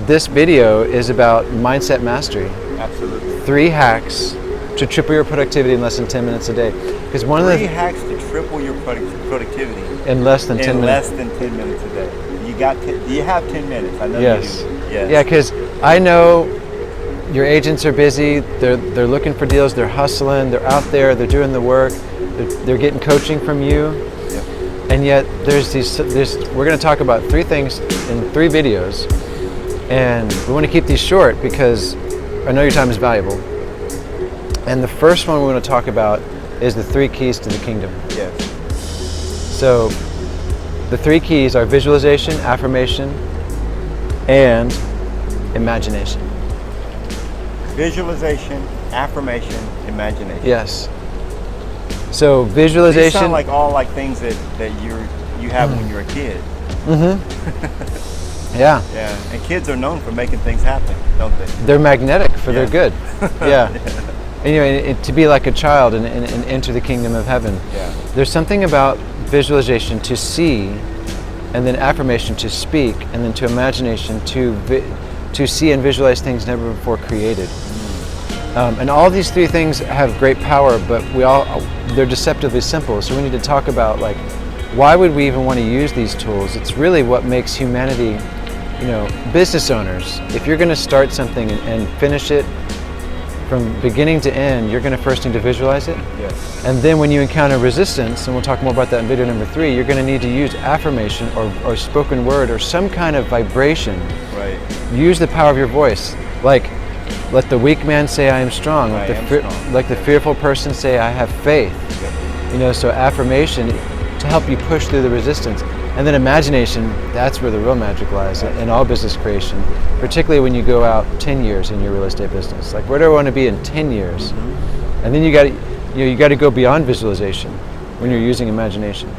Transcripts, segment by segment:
this video is about mindset mastery. Absolutely. 3 hacks to triple your productivity in less than 10 minutes a day. Because one of the 3 hacks to triple your productivity in less than 10 minutes. less than 10 minutes a day. Do you have 10 minutes? I know Yes. you do. Yes. Yeah, because I know your agents are busy. They're looking for deals. They're hustling. They're out there. They're doing the work. They're getting coaching from you. Yep. And yet we're going to talk about 3 things in 3 videos. And we want to keep these short because I know your time is valuable. And the first one we want to talk about is the 3 keys to the kingdom. Yes. So the 3 keys are visualization, affirmation, and imagination. Visualization, affirmation, imagination. Yes. So visualization. These sound like all like things that you have when you're a kid. Mm-hmm. Yeah. Yeah. And kids are known for making things happen, don't they? They're magnetic for their good. Yeah. Yeah. And, you know, to be like a child and enter the kingdom of heaven. Yeah. There's something about visualization to see, and then affirmation to speak, and then to imagination to see and visualize things never before created. And all these 3 things have great power, but they're deceptively simple. So we need to talk about, like, why would we even want to use these tools? It's really what makes humanity, you know, business owners. If you're going to start something and finish it from beginning to end, you're going to first need to visualize it. Yes. And then when you encounter resistance, and we'll talk more about that in video number 3, you're going to need to use affirmation or spoken word or some kind of vibration. Right. Use the power of your voice. Like, let the weak man say, I am strong. Like the fearful person say, I have faith. Yep. You know, so affirmation to help you push through the resistance. And then imagination, that's where the real magic lies in all business creation, particularly when you go out 10 years in your real estate business. Like, where do I want to be in 10 years? Mm-hmm. And then you got to go beyond visualization when you're using imagination.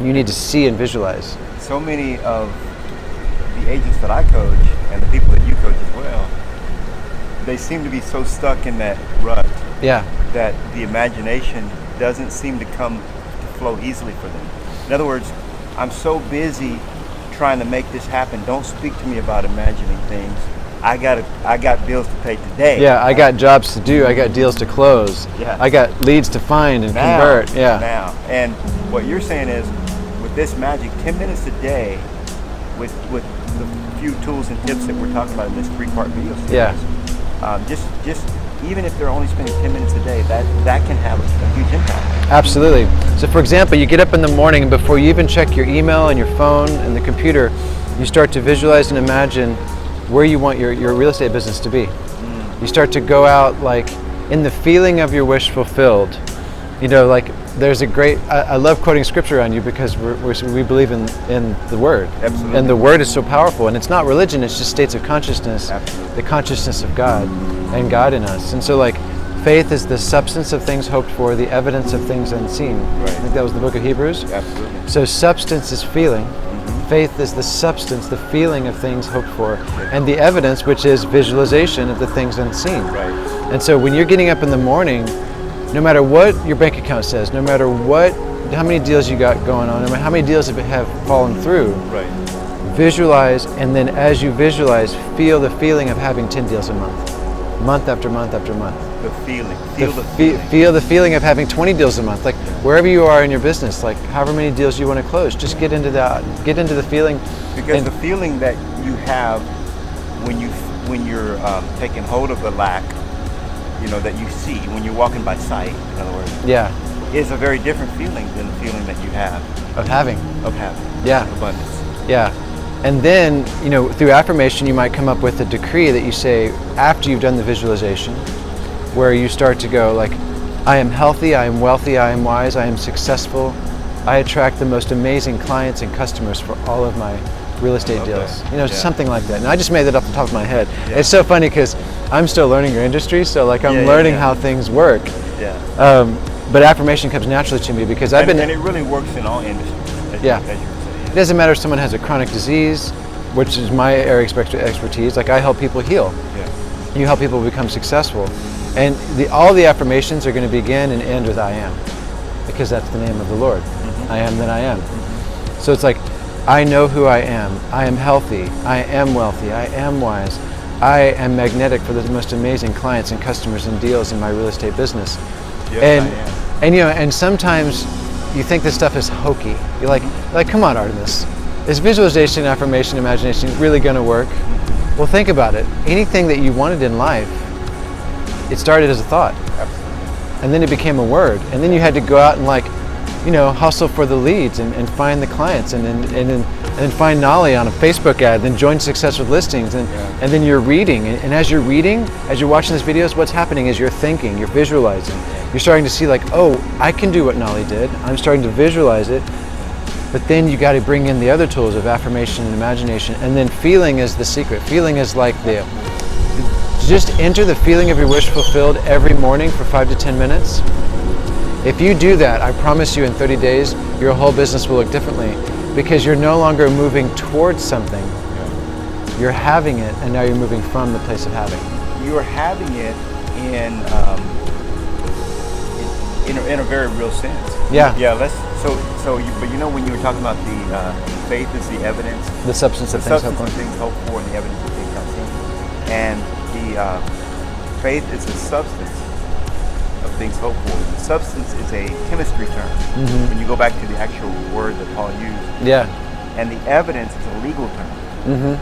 You need to see and visualize. So many of the agents that I coach and the people that you coach as well, they seem to be so stuck in that rut. Yeah. That the imagination doesn't seem to flow easily for them. In other words, I'm so busy trying to make this happen. Don't speak to me about imagining things. I got bills to pay today. Yeah, I got jobs to do. I got deals to close. Yeah. I got leads to find and convert. Yeah. Now. And what you're saying is, with this magic, 10 minutes a day, with the few tools and tips that we're talking about in this 3-part video series. Yeah. Just even if they're only spending 10 minutes a day, that can have a huge impact. Absolutely. So for example, you get up in the morning and before you even check your email and your phone and the computer, you start to visualize and imagine where you want your real estate business to be. You start to go out like in the feeling of your wish fulfilled. You know, like there's a great, I love quoting scripture on you because we believe in the word. Absolutely. And the word is so powerful, and it's not religion, it's just states of consciousness. Absolutely. The consciousness of God and God in us. And so like faith is the substance of things hoped for, the evidence of things unseen. Right. I think that was the book of Hebrews. Absolutely. So substance is feeling. Faith is the substance, the feeling of things hoped for, and the evidence, which is visualization of the things unseen. Right. And so when you're getting up in the morning, no matter what your bank account says, no matter how many deals you got going on, no matter how many deals have fallen through, Right. visualize, and then as you visualize, feel the feeling of having 10 deals a month after month after month. The feeling. Feel the feeling of having 20 deals a month. Like wherever you are in your business, like however many deals you want to close, just get into that. Get into the feeling. Because the feeling that you have when you're taking hold of the lack, you know, that you see when you're walking by sight, in other words, is a very different feeling than the feeling that you have of having. Yeah. Abundance. Yeah. And then, you know, through affirmation, you might come up with a decree that you say after you've done the visualization, where you start to go like, I am healthy, I am wealthy, I am wise, I am successful. I attract the most amazing clients and customers for all of my real estate deals. You know, something like that. And I just made that off the top of my head. Yeah. It's so funny because I'm still learning your industry, so like I'm learning how things work. Yeah. But affirmation comes naturally to me because and it really works in all industries. As you say. It doesn't matter if someone has a chronic disease, which is my area of expertise. Like I help people heal. Yeah. You help people become successful. And all the affirmations are going to begin and end with I am, because that's the name of the Lord. I am that I am. So it's like I know who I am healthy, I am wealthy, I am wise, I am magnetic for the most amazing clients and customers and deals in my real estate business. Yes, I am. And you know, and sometimes you think this stuff is hokey. You're like, come on, Artemis, is visualization, affirmation, imagination really going to work? Well, think about it. Anything that you wanted in life, it started as a thought. Absolutely. And then it became a word. And then you had to go out and hustle for the leads and find the clients and then find Knolly on a Facebook ad, then join Success with Listings. And then you're reading. And as you're reading, as you're watching these videos, what's happening is you're thinking, you're visualizing. You're starting to see oh, I can do what Knolly did. I'm starting to visualize it. But then you got to bring in the other tools of affirmation and imagination. And then feeling is the secret. Feeling is just enter the feeling of your wish fulfilled every morning for 5 to 10 minutes. If you do that, I promise you in 30 days, your whole business will look differently because you're no longer moving towards something. You're having it, and now you're moving from the place of having. You're having it in a very real sense. Yeah. Yeah. But when you were talking about the faith is the evidence, The substance of the things substance hoped of for. things hoped for, and the evidence of things not seen, and the faith is the substance of things hoped for. The substance is a chemistry term. Mm-hmm. When you go back to the actual word that Paul used, Yeah. and the evidence is a legal term. Mm-hmm.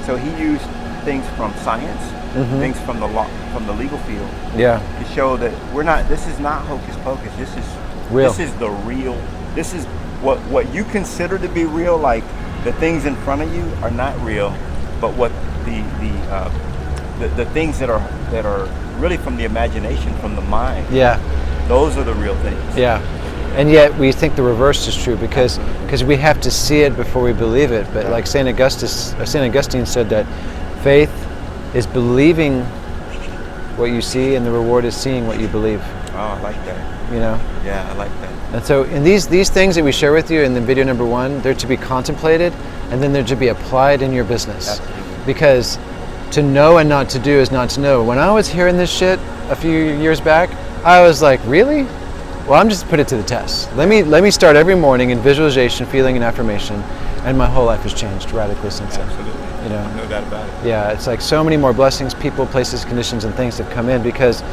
So he used things from science, Mm-hmm. things from the law, from the legal field, Yeah. to show that this is not hocus pocus. This is Real. This is the real. This is what you consider to be real. Like the things in front of you are not real, but what the things that are really from the imagination, from the mind. Yeah. Those are the real things. Yeah. And yet we think the reverse is true because we have to see it before we believe it. But like Saint Augustine said that faith is believing what you see, and the reward is seeing what you believe. Oh, I like that. You know. Yeah, I like that. And so, in these things that we share with you in the video number 1, they're to be contemplated, and then they're to be applied in your business. Absolutely. Because to know and not to do is not to know. When I was hearing this shit a few years back, I was like, really? Well, I'm just put it to the test. Let me start every morning in visualization, feeling, and affirmation, and my whole life has changed radically since then. Absolutely. You know. No doubt about it. Yeah, it's like so many more blessings, people, places, conditions, and things have come in because,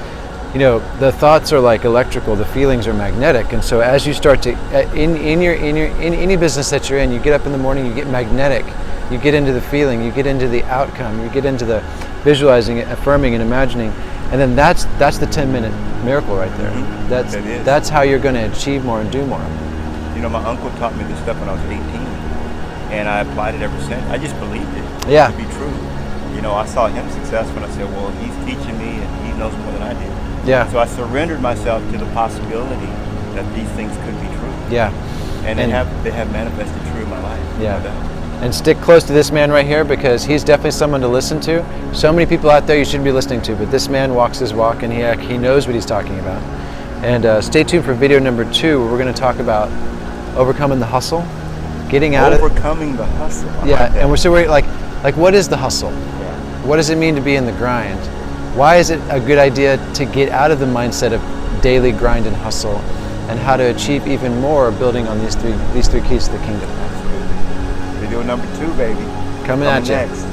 the thoughts are like electrical, the feelings are magnetic, and so as you start to in any business that you're in, you get up in the morning, you get magnetic, you get into the feeling, you get into the outcome, you get into the visualizing, affirming, and imagining, and then that's the 10-minute miracle right there. Mm-hmm. That's how you're going to achieve more and do more. My uncle taught me this stuff when I was 18, and I applied it ever since. I just believed it to be true. I saw him successful, and I said, well, he's teaching me, and he knows more than I do. Yeah. So I surrendered myself to the possibility that these things could be true. Yeah. And they have manifested true in my life. Yeah. No doubt. And stick close to this man right here because he's definitely someone to listen to. So many people out there you shouldn't be listening to, but this man walks his walk and he knows what he's talking about. And stay tuned for video number 2 where we're going to talk about overcoming the hustle, getting out overcoming the hustle. And we're like what is the hustle? Yeah. What does it mean to be in the grind? Why is it a good idea to get out of the mindset of daily grind and hustle, and how to achieve even more building on these three keys to the kingdom? Absolutely. Video number 2, baby. Coming at you. Next.